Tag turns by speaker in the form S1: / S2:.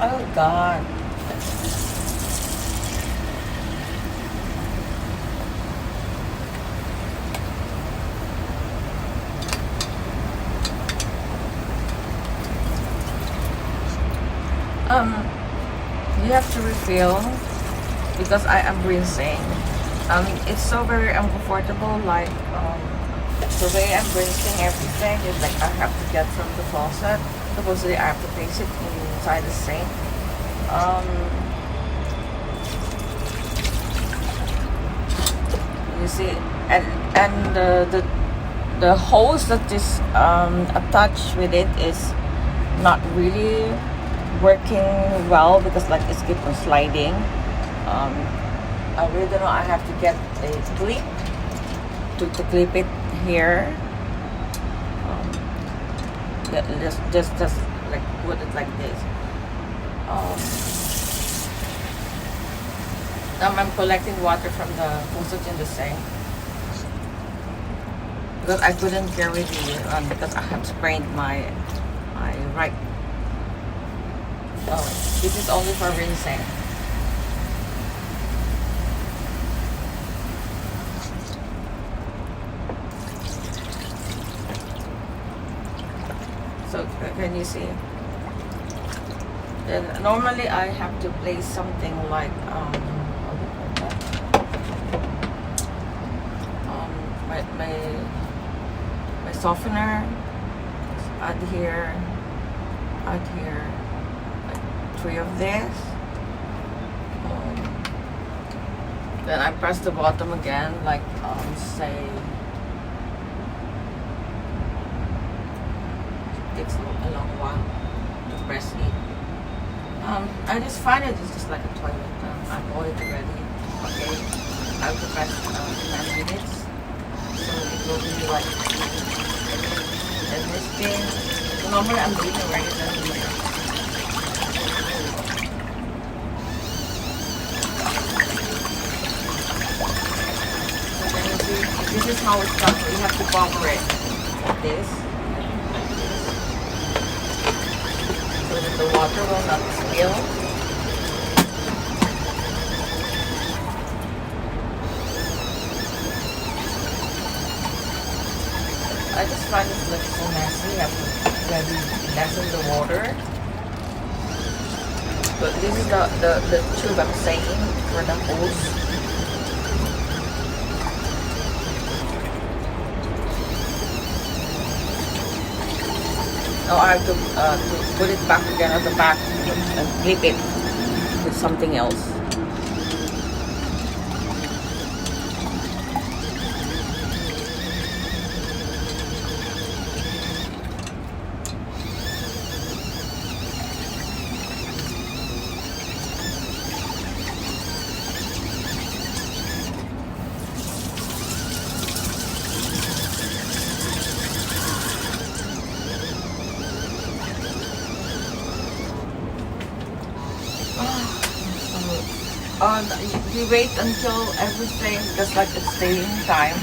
S1: Oh God. Um, you have to refill because I am rinsing. It's so very uncomfortable. Like the way I'm rinsing everything is like I have to get from the faucet. Supposedly I have to place it inside the sink. Um, you see, and the hose that is attached with it is not really working well because like it's keep on sliding. Um, I really don't know. I have to get a clip to clip it here. Um, just like put it like this. Um, I'm collecting water from the faucet in the sink because I couldn't carry the because I have sprained my right. Oh, this is only for rinsing. So can you see? Then normally I have to place something like what do you call that? My softener. Add here, like 3 of this. Then I press the bottom again, like say takes a long while to press it. I just find it's just like a toilet. I bought it already. Okay, I have to press 10 minutes, so it will be like. And this thing, so normally I'm doing already done here. So then you see, this is how it's done. So you have to cover it like this, so that the water will not spill. I just find it looks so messy. You have to really lessen the water. But this is the tube I'm saying for the hose. Now I have to put it back again at the back and clip it with something else. You wait until everything just like it's staying time.